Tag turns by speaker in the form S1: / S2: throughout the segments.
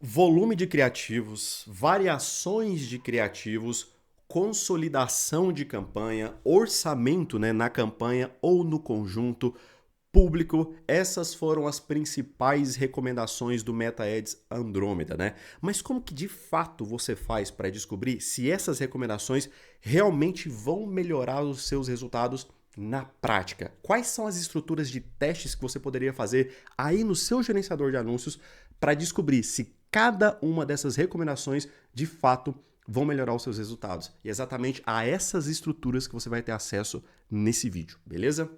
S1: Volume de criativos, variações de criativos, consolidação de campanha, orçamento, na campanha ou no conjunto, público, essas foram as principais recomendações do MetaAds Andrômeda, né? Mas como que de fato você faz para descobrir se essas recomendações realmente vão melhorar os seus resultados na prática? Quais são as estruturas de testes que você poderia fazer aí no seu gerenciador de anúncios para descobrir se cada uma dessas recomendações de fato vão melhorar os seus resultados? E é exatamente a essas estruturas que você vai ter acesso nesse vídeo, beleza?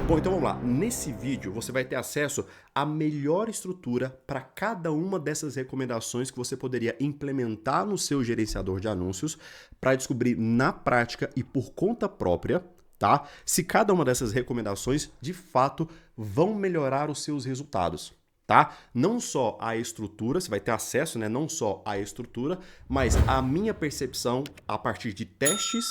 S1: Bom, então vamos lá. Nesse vídeo você vai ter acesso à melhor estrutura para cada uma dessas recomendações que você poderia implementar no seu gerenciador de anúncios para descobrir na prática e por conta própria, tá? Se cada uma dessas recomendações de fato vão melhorar os seus resultados. Tá? Não só a estrutura, você vai ter acesso, não só à estrutura, mas a minha percepção a partir de testes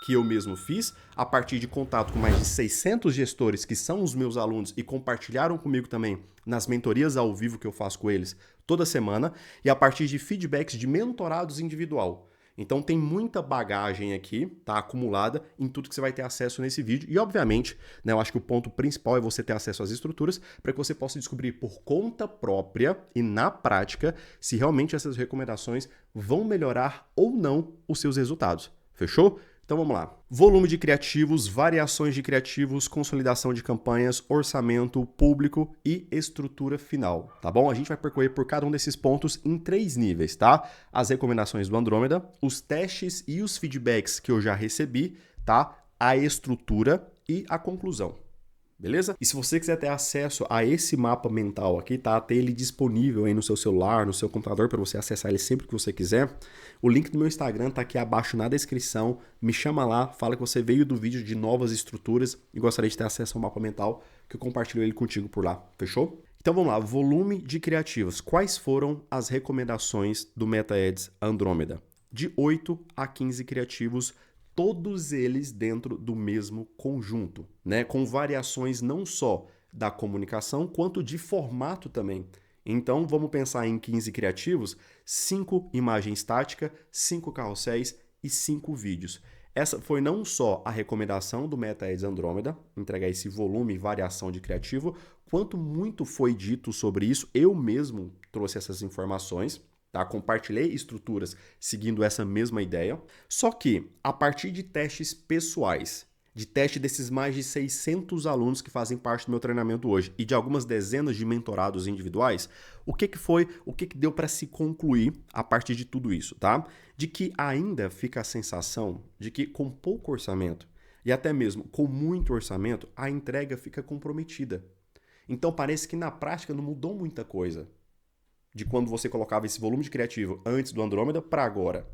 S1: que eu mesmo fiz, a partir de contato com mais de 600 gestores que são os meus alunos e compartilharam comigo também nas mentorias ao vivo que eu faço com eles toda semana, e a partir de feedbacks de mentorados individual. Então tem muita bagagem aqui, tá, acumulada em tudo que você vai ter acesso nesse vídeo. E obviamente, eu acho que o ponto principal é você ter acesso às estruturas para que você possa descobrir por conta própria e na prática se realmente essas recomendações vão melhorar ou não os seus resultados. Fechou? Então vamos lá. Volume de criativos, variações de criativos, consolidação de campanhas, orçamento, público e estrutura final, tá bom? A gente vai percorrer por cada um desses pontos em 3 níveis, tá? As recomendações do Andrômeda, os testes e os feedbacks que eu já recebi, tá? A estrutura e a conclusão. Beleza? E se você quiser ter acesso a esse mapa mental aqui, tá? Ter ele disponível aí no seu celular, no seu computador, para você acessar ele sempre que você quiser, o link do meu Instagram tá aqui abaixo na descrição. Me chama lá, fala que você veio do vídeo de novas estruturas e gostaria de ter acesso ao mapa mental, que eu compartilho ele contigo por lá. Fechou? Então vamos lá, volume de criativos. Quais foram as recomendações do MetaAds Andrômeda? De 8 a 15 criativos, todos eles dentro do mesmo conjunto, com variações não só da comunicação, quanto de formato também. Então, vamos pensar em 15 criativos, 5 imagem estática, 5 carrosséis e 5 vídeos. Essa foi não só a recomendação do MetaAds Andrômeda, entregar esse volume e variação de criativo, quanto muito foi dito sobre isso, eu mesmo trouxe essas informações. Tá? Compartilhei estruturas seguindo essa mesma ideia, só que a partir de testes pessoais, de teste desses mais de 600 alunos que fazem parte do meu treinamento hoje e de algumas dezenas de mentorados individuais, o que deu para se concluir a partir de tudo isso, tá? De que ainda fica a sensação de que com pouco orçamento e até mesmo com muito orçamento, a entrega fica comprometida. Então parece que na prática não mudou muita coisa de quando você colocava esse volume de criativo antes do Andrômeda para agora.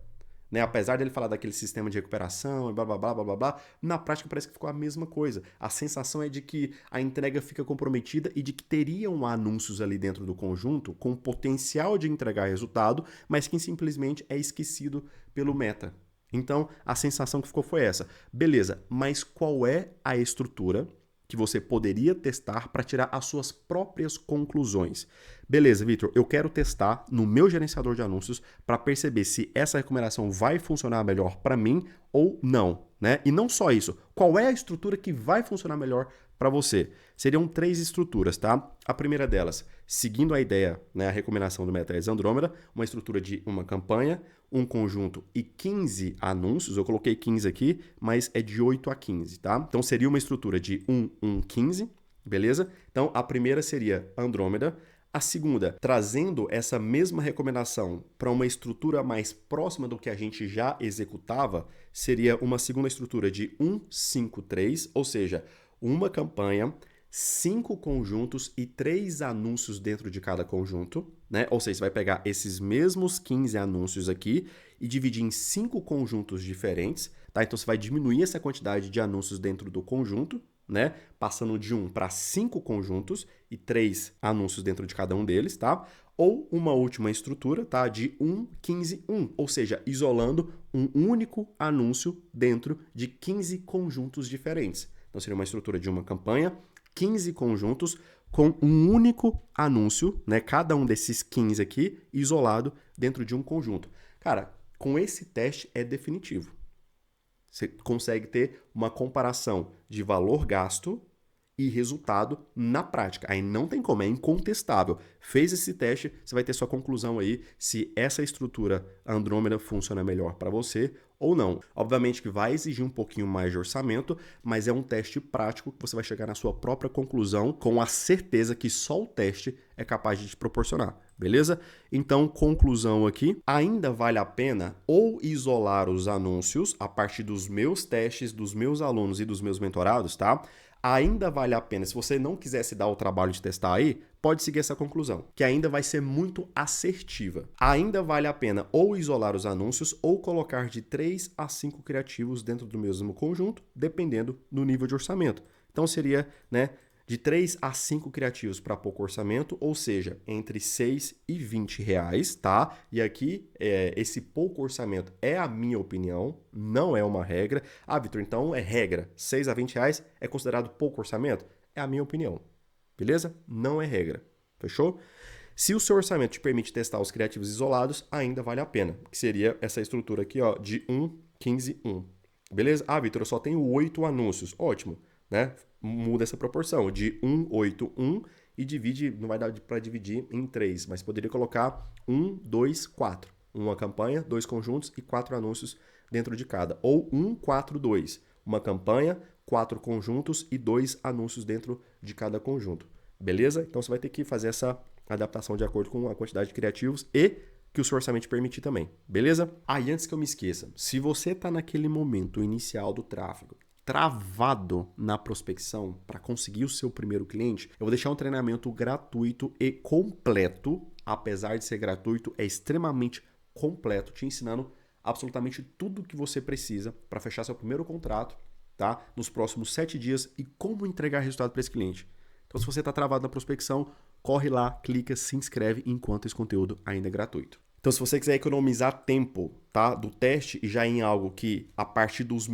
S1: Apesar dele falar daquele sistema de recuperação e blá, blá, blá, blá, blá, blá, na prática parece que ficou a mesma coisa. A sensação é de que a entrega fica comprometida e de que teriam anúncios ali dentro do conjunto com potencial de entregar resultado, mas que simplesmente é esquecido pelo meta. Então, a sensação que ficou foi essa. Beleza, mas qual é a estrutura que você poderia testar para tirar as suas próprias conclusões? Beleza, Vitor, eu quero testar no meu gerenciador de anúncios para perceber se essa recomendação vai funcionar melhor para mim ou não, E não só isso, qual é a estrutura que vai funcionar melhor para você? Seriam 3 estruturas, tá? A primeira delas, seguindo a ideia, a recomendação do MetaAds Andrômeda, uma estrutura de uma campanha, um conjunto e 15 anúncios. Eu coloquei 15 aqui, mas é de 8 a 15, tá? Então seria uma estrutura de 15, beleza? Então a primeira seria Andrômeda. A segunda, trazendo essa mesma recomendação para uma estrutura mais próxima do que a gente já executava, seria uma segunda estrutura de 3, ou seja, uma campanha, 5 conjuntos e 3 anúncios dentro de cada conjunto, Ou seja, você vai pegar esses mesmos 15 anúncios aqui e dividir em 5 conjuntos diferentes, tá? Então você vai diminuir essa quantidade de anúncios dentro do conjunto, Passando de 1 para 5 conjuntos e 3 anúncios dentro de cada um deles, tá? Ou uma última estrutura, tá? De 15, 1, ou seja, isolando um único anúncio dentro de 15 conjuntos diferentes. Então seria uma estrutura de uma campanha, 15 conjuntos com um único anúncio, né? Cada um desses 15 aqui isolado dentro de um conjunto. Cara, com esse teste é definitivo. Você consegue ter uma comparação de valor gasto e resultado na prática. Aí não tem como, é incontestável. Fez esse teste, você vai ter sua conclusão aí se essa estrutura Andrômeda funciona melhor para você ou não. Obviamente que vai exigir um pouquinho mais de orçamento, mas é um teste prático que você vai chegar na sua própria conclusão com a certeza que só o teste é capaz de te proporcionar, beleza? Então, conclusão aqui, ainda vale a pena ou isolar os anúncios a partir dos meus testes, dos meus alunos e dos meus mentorados, tá? Ainda vale a pena, se você não quisesse dar o trabalho de testar aí, pode seguir essa conclusão, que ainda vai ser muito assertiva. Ainda vale a pena ou isolar os anúncios ou colocar de 3 a 5 criativos dentro do mesmo conjunto, dependendo do nível de orçamento. Então seria, né, de 3 a 5 criativos para pouco orçamento, ou seja, entre 6 e 20 reais, tá? E aqui, esse pouco orçamento é a minha opinião, não é uma regra. Ah, Vitor, então é regra. 6 a 20 reais é considerado pouco orçamento? É a minha opinião, beleza? Não é regra, fechou? Se o seu orçamento te permite testar os criativos isolados, ainda vale a pena, que seria essa estrutura aqui, ó, de 1, 15, 1. Beleza? Ah, Vitor, eu só tenho 8 anúncios. Ótimo, né? Muda essa proporção de 1, 8, 1 e divide, não vai dar para dividir em 3, mas poderia colocar 1, 2, 4. Uma campanha, 2 conjuntos e 4 anúncios dentro de cada. Ou 1, 4, 2. Uma campanha, 4 conjuntos e 2 anúncios dentro de cada conjunto. Beleza? Então você vai ter que fazer essa adaptação de acordo com a quantidade de criativos e que o seu orçamento permitir também. Beleza? Aí, antes que eu me esqueça, se você está naquele momento inicial do tráfego, travado na prospecção para conseguir o seu primeiro cliente, eu vou deixar um treinamento gratuito e completo. Apesar de ser gratuito, é extremamente completo, te ensinando absolutamente tudo o que você precisa para fechar seu primeiro contrato, tá? Nos próximos 7 dias e como entregar resultado para esse cliente. Então, se você está travado na prospecção, corre lá, clica, se inscreve enquanto esse conteúdo ainda é gratuito. Então, se você quiser economizar tempo, tá, do teste e já em algo que, a partir dos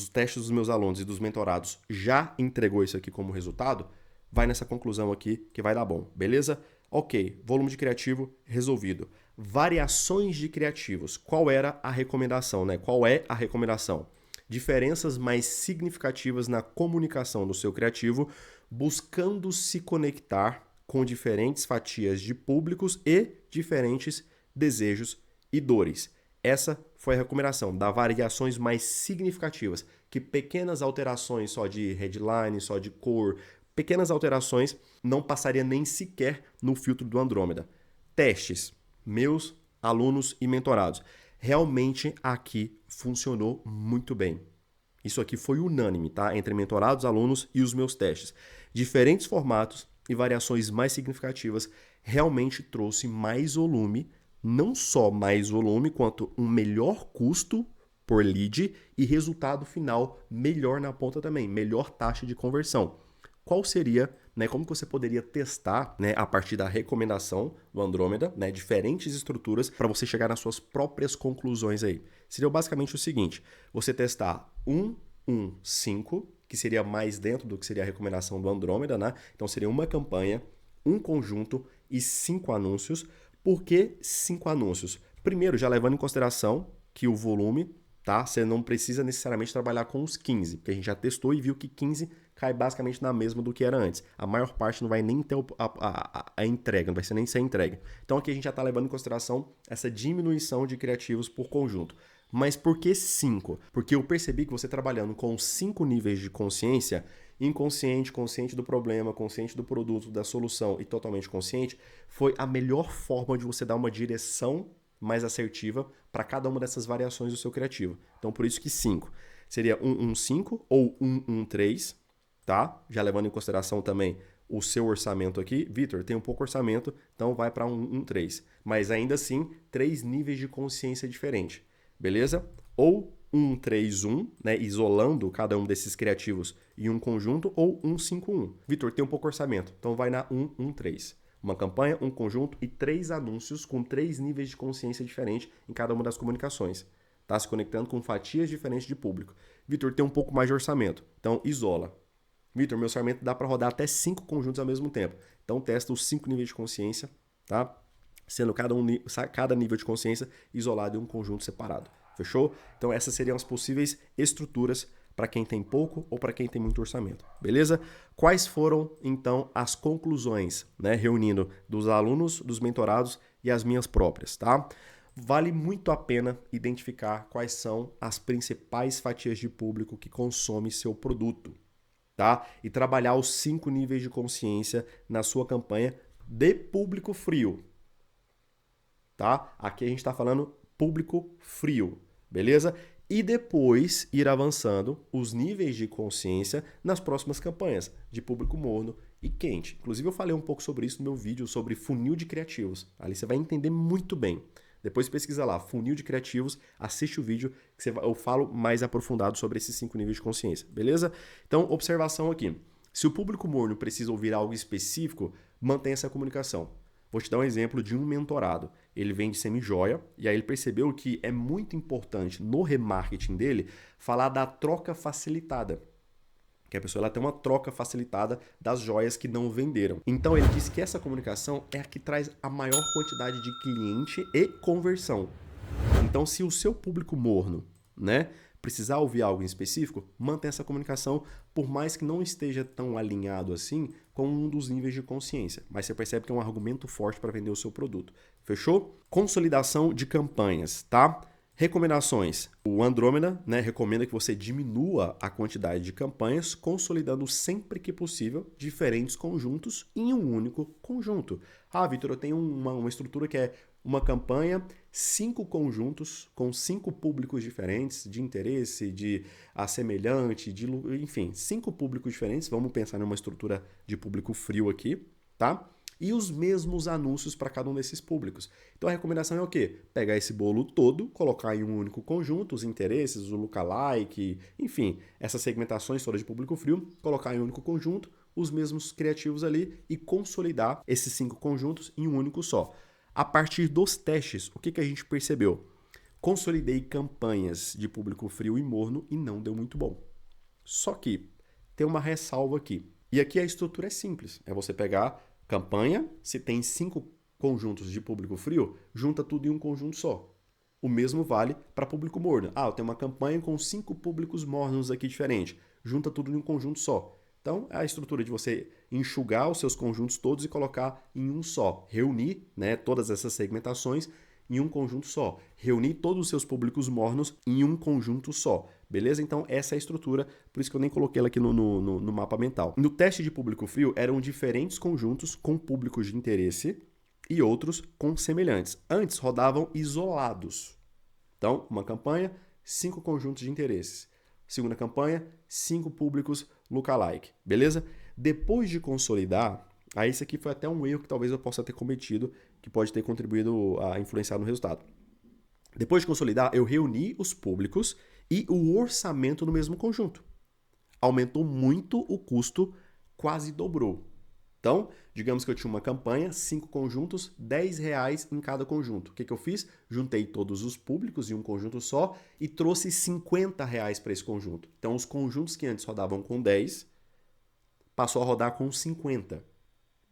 S1: testes dos meus alunos e dos mentorados, já entregou isso aqui como resultado, vai nessa conclusão aqui que vai dar bom, beleza? Ok, volume de criativo resolvido. Variações de criativos. Qual era a recomendação, né? Qual é a recomendação? Diferenças mais significativas na comunicação do seu criativo, buscando se conectar com diferentes fatias de públicos e diferentes desejos e dores. Essa foi a recomendação, dar variações mais significativas, que pequenas alterações só de headline, só de cor, pequenas alterações não passaria nem sequer no filtro do Andrômeda. Testes, meus alunos e mentorados. Realmente aqui funcionou muito bem. Isso aqui foi unânime, tá? Entre mentorados, alunos e os meus testes. Diferentes formatos e variações mais significativas realmente trouxe mais volume, não só mais volume, quanto um melhor custo por lead e resultado final melhor na ponta também, melhor taxa de conversão. Qual seria, né, como que você poderia testar, né, a partir da recomendação do Andrômeda, né, diferentes estruturas para você chegar nas suas próprias conclusões aí? Seria basicamente o seguinte, você testar 1, 1, 5, que seria mais dentro do que seria a recomendação do Andrômeda, né? Então seria uma campanha, um conjunto e 5 anúncios. Por que 5 anúncios? Primeiro, já levando em consideração que o volume, tá? Você não precisa necessariamente trabalhar com os 15, porque a gente já testou e viu que 15 cai basicamente na mesma do que era antes. A maior parte não vai nem ter a entrega, não vai ser nem ser entregue. Então aqui a gente já está levando em consideração essa diminuição de criativos por conjunto. Mas por que 5? Porque eu percebi que você trabalhando com 5 níveis de consciência, inconsciente, consciente do problema, consciente do produto, da solução e totalmente consciente, foi a melhor forma de você dar uma direção mais assertiva para cada uma dessas variações do seu criativo. Então por isso que 5. Seria 115 ou 113, tá? Já levando em consideração também o seu orçamento aqui. Vitor, tem um pouco orçamento, então vai para 113. Mas ainda assim, 3 níveis de consciência diferentes. Beleza? Ou 131, né, isolando cada um desses criativos em um conjunto, ou 151. Vitor, tem um pouco orçamento, então vai na 113. Uma campanha, um conjunto e 3 anúncios com 3 níveis de consciência diferentes em cada uma das comunicações. Tá se conectando com fatias diferentes de público. Vitor, tem um pouco mais de orçamento, então isola. Vitor, meu orçamento dá para rodar até 5 conjuntos ao mesmo tempo. Então testa os 5 níveis de consciência, tá? Sendo cada nível de consciência isolado em um conjunto separado. Fechou? Então essas seriam as possíveis estruturas para quem tem pouco ou para quem tem muito orçamento. Beleza? Quais foram, então, as conclusões, né? Reunindo dos alunos, dos mentorados e as minhas próprias, tá? Vale muito a pena identificar quais são as principais fatias de público que consome seu produto, tá? E trabalhar os 5 níveis de consciência na sua campanha de público frio, tá? Aqui a gente está falando público frio, beleza? E depois ir avançando os níveis de consciência nas próximas campanhas de público morno e quente. Inclusive eu falei um pouco sobre isso no meu vídeo sobre funil de criativos. Ali você vai entender muito bem. Depois pesquisa lá, funil de criativos, assiste o vídeo que eu falo mais aprofundado sobre esses 5 níveis de consciência, beleza? Então, observação aqui. Se o público morno precisa ouvir algo específico, mantenha essa comunicação. Vou te dar um exemplo de um mentorado. Ele vende semi-joia e aí ele percebeu que é muito importante no remarketing dele falar da troca facilitada. Que a pessoa ela tem uma troca facilitada das joias que não venderam. Então ele disse que essa comunicação é a que traz a maior quantidade de cliente e conversão. Então se o seu público morno, né, precisar ouvir algo em específico, mantenha essa comunicação, por mais que não esteja tão alinhado assim com um dos níveis de consciência. Mas você percebe que é um argumento forte para vender o seu produto. Fechou? Consolidação de campanhas, tá? Recomendações. O Andrômeda, né, recomenda que você diminua a quantidade de campanhas, consolidando sempre que possível diferentes conjuntos em um único conjunto. Ah, Vitor, eu tenho uma estrutura que é uma campanha, 5 conjuntos com 5 públicos diferentes de interesse, de assemelhante, enfim, 5 públicos diferentes. Vamos pensar numa estrutura de público frio aqui, tá? E os mesmos anúncios para cada um desses públicos. Então a recomendação é o quê? Pegar esse bolo todo, colocar em um único conjunto, os interesses, o lookalike, enfim, essas segmentações todas de público frio, colocar em um único conjunto, os mesmos criativos ali e consolidar esses 5 conjuntos em um único só. A partir dos testes, o que a gente percebeu? Consolidei campanhas de público frio e morno e não deu muito bom. Só que tem uma ressalva aqui. E aqui a estrutura é simples. É você pegar campanha, se tem 5 conjuntos de público frio, junta tudo em um conjunto só. O mesmo vale para público morno. Ah, eu tenho uma campanha com 5 públicos mornos aqui diferentes. Junta tudo em um conjunto só. Então, é a estrutura de você enxugar os seus conjuntos todos e colocar em um só. Reunir, né, todas essas segmentações em um conjunto só. Reunir todos os seus públicos mornos em um conjunto só. Beleza? Então, essa é a estrutura, por isso que eu nem coloquei ela aqui no mapa mental. No teste de público frio, eram diferentes conjuntos com públicos de interesse e outros com semelhantes. Antes, rodavam isolados. Então, uma campanha, 5 conjuntos de interesses. Segunda campanha, 5 públicos lookalike, beleza? Depois de consolidar, aí isso aqui foi até um erro que talvez eu possa ter cometido, que pode ter contribuído a influenciar no resultado. Depois de consolidar, eu reuni os públicos e o orçamento no mesmo conjunto. Aumentou muito o custo, quase dobrou. Então, digamos que eu tinha uma campanha, 5 conjuntos, R$10 em cada conjunto. O que eu fiz? Juntei todos os públicos em um conjunto só e trouxe R$50 para esse conjunto. Então, os conjuntos que antes rodavam com 10, passou a rodar com 50.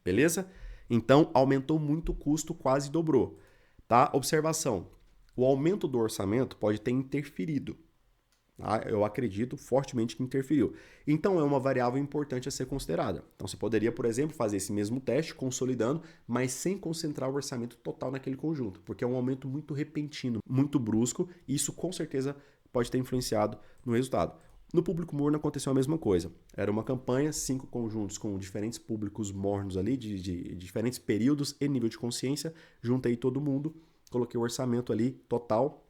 S1: Beleza? Então, aumentou muito o custo, quase dobrou. Tá? Observação. O aumento do orçamento pode ter interferido. Eu acredito fortemente que interferiu. Então, é uma variável importante a ser considerada. Então, você poderia, por exemplo, fazer esse mesmo teste, consolidando, mas sem concentrar o orçamento total naquele conjunto, porque é um aumento muito repentino, muito brusco, e isso com certeza pode ter influenciado no resultado. No público morno aconteceu a mesma coisa. Era uma campanha, 5 conjuntos com diferentes públicos mornos ali, de diferentes períodos e nível de consciência, juntei todo mundo, coloquei o orçamento ali total,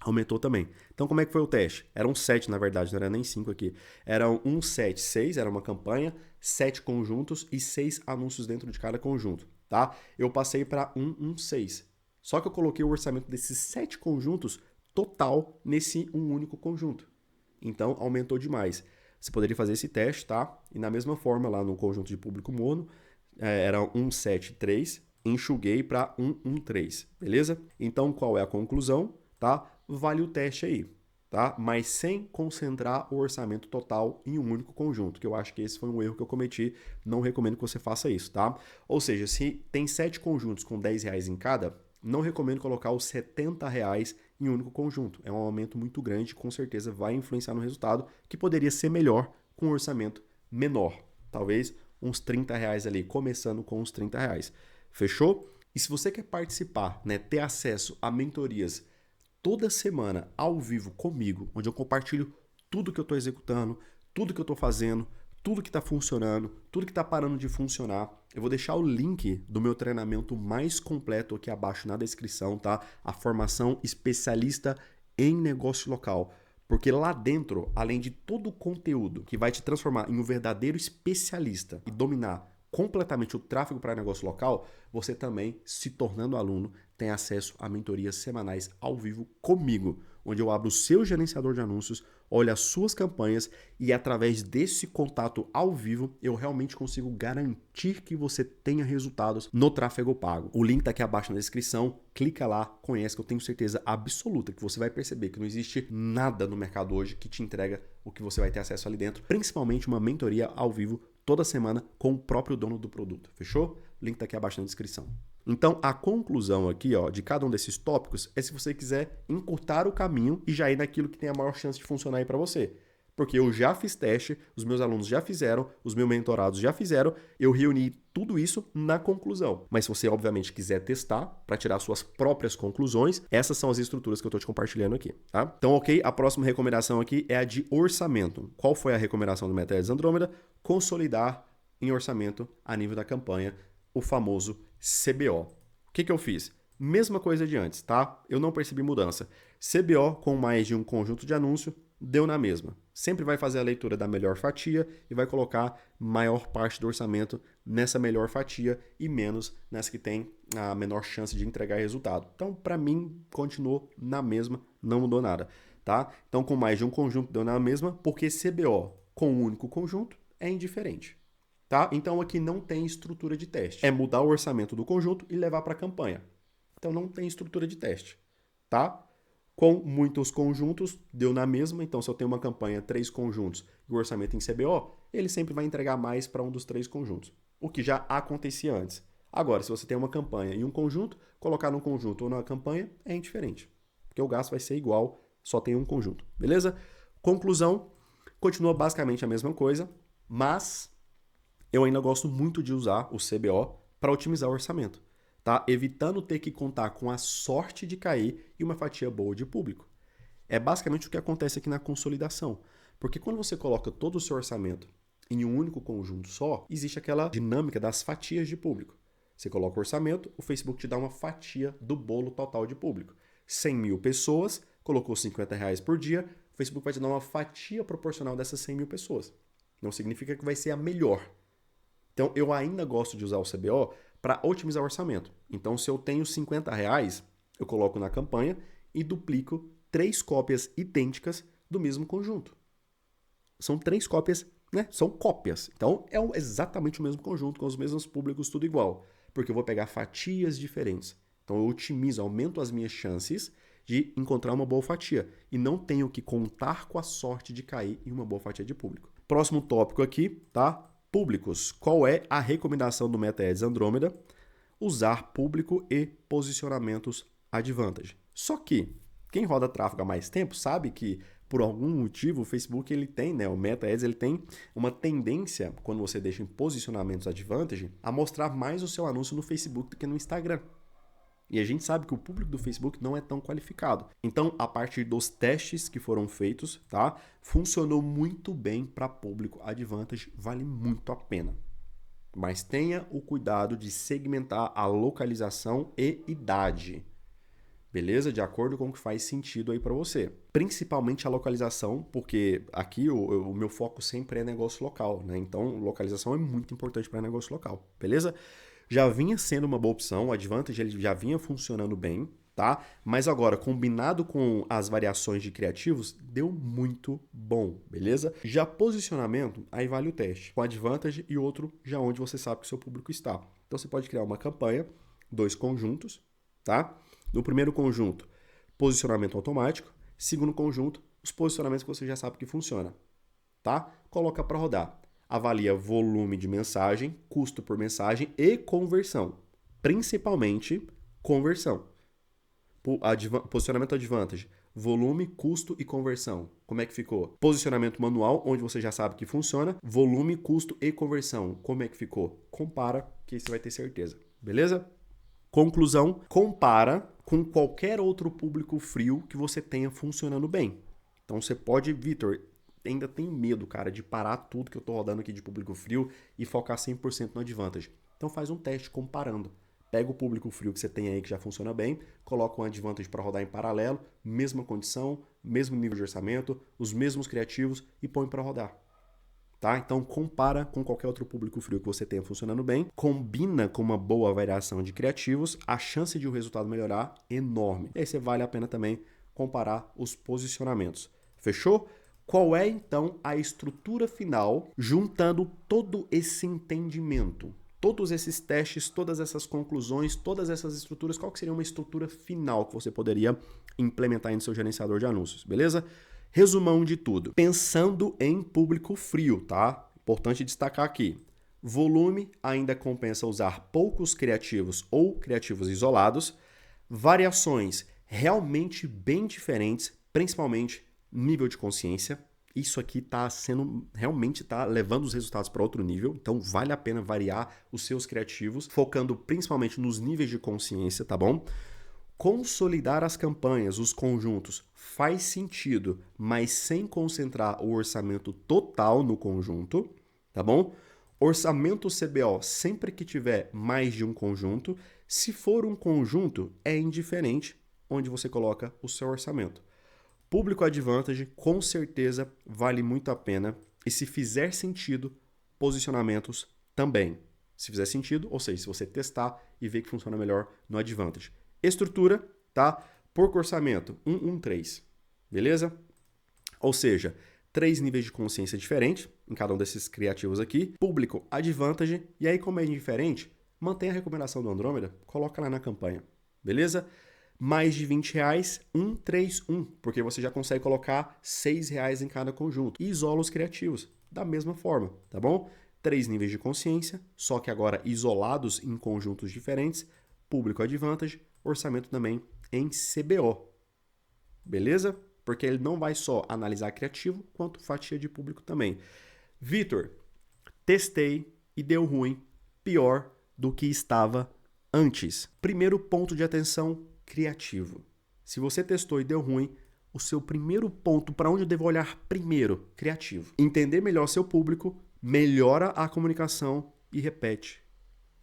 S1: aumentou também. Então, como é que foi o teste? Eram 7, na verdade, não era nem 5 aqui. Eram 1, 7, 6, era uma campanha, 7 conjuntos e 6 anúncios dentro de cada conjunto, tá? Eu passei para 1, 1, 6. Só que eu coloquei o orçamento desses 7 conjuntos total nesse um único conjunto. Então, aumentou demais. Você poderia fazer esse teste, tá? E na mesma forma, lá no conjunto de público mono, era 1, 7, 3, enxuguei para 1, 1, 3, beleza? Então, qual é a conclusão, tá? Vale o teste aí. tá? Mas sem concentrar o orçamento total em um único conjunto, que eu acho que esse foi um erro que eu cometi, não recomendo que você faça isso, tá? Ou seja, se tem 7 conjuntos com R$ 10 em cada, não recomendo colocar os R$ 70 em um único conjunto. É um aumento muito grande, com certeza vai influenciar no resultado, que poderia ser melhor com um orçamento menor. Talvez uns R$ 30 ali, começando com uns R$ 30. Fechou? E se você quer participar, né, ter acesso a mentorias toda semana ao vivo comigo, onde eu compartilho tudo que eu estou executando, tudo que eu estou fazendo, tudo que está funcionando, tudo que está parando de funcionar. Eu vou deixar o link do meu treinamento mais completo aqui abaixo na descrição, tá? A formação especialista em negócio local. Porque lá dentro, além de todo o conteúdo que vai te transformar em um verdadeiro especialista e dominar completamente o tráfego para negócio local, você também, se tornando aluno, tem acesso a mentorias semanais ao vivo comigo, onde eu abro o seu gerenciador de anúncios, olho as suas campanhas e através desse contato ao vivo, eu realmente consigo garantir que você tenha resultados no tráfego pago. O link está aqui abaixo na descrição, clica lá, conhece, que eu tenho certeza absoluta que você vai perceber que não existe nada no mercado hoje que te entrega o que você vai ter acesso ali dentro, principalmente uma mentoria ao vivo toda semana com o próprio dono do produto, fechou? O link está aqui abaixo na descrição. Então, a conclusão aqui, ó, de cada um desses tópicos é se você quiser encurtar o caminho e já ir naquilo que tem a maior chance de funcionar aí para você. Porque eu já fiz teste, os meus alunos já fizeram, os meus mentorados já fizeram, eu reuni tudo isso na conclusão. Mas se você, obviamente, quiser testar para tirar suas próprias conclusões, essas são as estruturas que eu estou te compartilhando aqui, tá? Então, ok, a próxima recomendação aqui é a de orçamento. Qual foi a recomendação do Meta Ads Andrômeda? Consolidar em orçamento a nível da campanha, o famoso CBO. O que eu fiz? Mesma coisa de antes, tá? Eu não percebi mudança. CBO com mais de um conjunto de anúncio, deu na mesma. Sempre vai fazer a leitura da melhor fatia e vai colocar maior parte do orçamento nessa melhor fatia e menos nessa que tem a menor chance de entregar resultado. Então, para mim, continuou na mesma, não mudou nada, tá? Então, com mais de um conjunto, deu na mesma, porque CBO com um único conjunto é indiferente. Tá? Então aqui não tem estrutura de teste. É mudar o orçamento do conjunto e levar para a campanha. Então não tem estrutura de teste. Tá? Com muitos conjuntos, deu na mesma. Então se eu tenho uma campanha, 3 conjuntos e o orçamento em CBO, ele sempre vai entregar mais para um dos 3 conjuntos. O que já acontecia antes. Agora, se você tem uma campanha e um conjunto, colocar num conjunto ou numa campanha é indiferente. Porque o gasto vai ser igual, só tem um conjunto. Beleza? Conclusão, continua basicamente a mesma coisa, mas eu ainda gosto muito de usar o CBO para otimizar o orçamento, tá? Evitando ter que contar com a sorte de cair e uma fatia boa de público. É basicamente o que acontece aqui na consolidação. Porque quando você coloca todo o seu orçamento em um único conjunto só, existe aquela dinâmica das fatias de público. Você coloca o orçamento, o Facebook te dá uma fatia do bolo total de público. 100 mil pessoas, colocou R$ 50 por dia, o Facebook vai te dar uma fatia proporcional dessas 100 mil pessoas. Não significa que vai ser a melhor. Então, eu ainda gosto de usar o CBO para otimizar o orçamento. Então, se eu tenho R$ 50, eu coloco na campanha e duplico 3 cópias idênticas do mesmo conjunto. São 3 cópias, né? São cópias. Então, é exatamente o mesmo conjunto, com os mesmos públicos, tudo igual. Porque eu vou pegar fatias diferentes. Então, eu otimizo, aumento as minhas chances de encontrar uma boa fatia. E não tenho que contar com a sorte de cair em uma boa fatia de público. Próximo tópico aqui, tá? Públicos. Qual é a recomendação do Meta Ads Andrômeda? Usar público e posicionamentos advantage. Só que quem roda tráfego há mais tempo sabe que por algum motivo o Facebook ele tem, né, o Meta Ads ele tem uma tendência, quando você deixa em posicionamentos advantage, a mostrar mais o seu anúncio no Facebook do que no Instagram. E a gente sabe que o público do Facebook não é tão qualificado. Então, a partir dos testes que foram feitos, tá? Funcionou muito bem para público advantage, vale muito a pena. Mas tenha o cuidado de segmentar a localização e idade. Beleza? De acordo com o que faz sentido aí para você. Principalmente a localização, porque aqui o meu foco sempre é negócio local, né? Então, localização é muito importante para negócio local. Beleza? Já vinha sendo uma boa opção, o Advantage ele já vinha funcionando bem, tá? Mas agora, combinado com as variações de criativos, deu muito bom, beleza? Já posicionamento, aí vale o teste. Com Advantage e outro já onde você sabe que o seu público está. Então você pode criar uma campanha, 2 conjuntos, tá? No primeiro conjunto, posicionamento automático. Segundo conjunto, os posicionamentos que você já sabe que funciona, tá? Coloca para rodar. Avalia volume de mensagem, custo por mensagem e conversão. Principalmente conversão. Posicionamento advantage, volume, custo e conversão. Como é que ficou? Posicionamento manual, onde você já sabe que funciona, volume, custo e conversão. Como é que ficou? Compara, que aí você vai ter certeza. Beleza? Conclusão, compara com qualquer outro público frio que você tenha funcionando bem. Então você pode, Vitor, ainda tenho medo, cara, de parar tudo que eu tô rodando aqui de público frio e focar 100% no advantage. Então faz um teste comparando. Pega o público frio que você tem aí que já funciona bem, coloca um advantage para rodar em paralelo, mesma condição, mesmo nível de orçamento, os mesmos criativos e põe para rodar. Tá? Então compara com qualquer outro público frio que você tenha funcionando bem, combina com uma boa variação de criativos, a chance de o resultado melhorar é enorme. E aí você vale a pena também comparar os posicionamentos. Fechou? Qual é então a estrutura final juntando todo esse entendimento? Todos esses testes, todas essas conclusões, todas essas estruturas, qual que seria uma estrutura final que você poderia implementar aí no seu gerenciador de anúncios, beleza? Resumão de tudo. Pensando em público frio, tá? Importante destacar aqui. Volume ainda compensa usar poucos criativos ou criativos isolados. Variações realmente bem diferentes, principalmente nível de consciência. Isso aqui realmente está levando os resultados para outro nível, então vale a pena variar os seus criativos, focando principalmente nos níveis de consciência, tá bom? Consolidar as campanhas, os conjuntos, faz sentido, mas sem concentrar o orçamento total no conjunto, tá bom? Orçamento CBO, sempre que tiver mais de um conjunto, se for um conjunto, é indiferente onde você coloca o seu orçamento. Público Advantage, com certeza, vale muito a pena. E se fizer sentido, posicionamentos também. Se fizer sentido, ou seja, se você testar e ver que funciona melhor no Advantage. Estrutura, tá? Porco orçamento, 113. Beleza? Ou seja, 3 níveis de consciência diferentes em cada um desses criativos aqui. Público Advantage. E aí, como é indiferente, mantém a recomendação do Andrômeda, coloca lá na campanha. Beleza? Mais de R$20, 131, porque você já consegue colocar R$6 em cada conjunto. E isola os criativos da mesma forma, tá bom? 3 níveis de consciência, só que agora isolados em conjuntos diferentes. Público Advantage, orçamento também em CBO. Beleza? Porque ele não vai só analisar criativo, quanto fatia de público também. Vitor, testei e deu ruim, pior do que estava antes. Primeiro ponto de atenção, criativo. Se você testou e deu ruim, o seu primeiro ponto para onde eu devo olhar primeiro, criativo. Entender melhor seu público, melhora a comunicação e repete,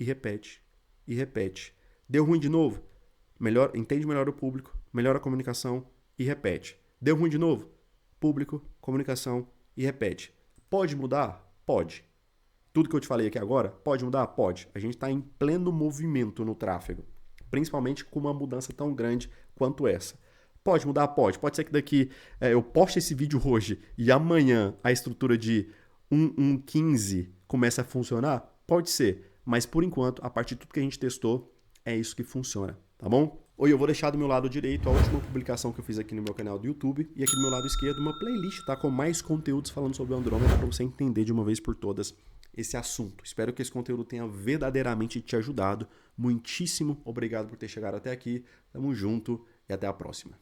S1: e repete, e repete. Deu ruim de novo? Entende melhor o público, melhora a comunicação e repete. Deu ruim de novo? Público, comunicação e repete. Pode mudar? Pode. Tudo que eu te falei aqui agora, pode mudar? Pode. A gente está em pleno movimento no tráfego. Principalmente com uma mudança tão grande quanto essa. Pode mudar? Pode. Pode ser que daqui eu poste esse vídeo hoje e amanhã a estrutura de 1.15 comece a funcionar? Pode ser. Mas por enquanto, a partir de tudo que a gente testou, é isso que funciona, tá bom? Oi, eu vou deixar do meu lado direito a última publicação que eu fiz aqui no meu canal do YouTube e aqui do meu lado esquerdo uma playlist, tá? Com mais conteúdos falando sobre o Andrômeda para você entender de uma vez por todas esse assunto. Espero que esse conteúdo tenha verdadeiramente te ajudado. Muitíssimo obrigado por ter chegado até aqui. Tamo junto e até a próxima.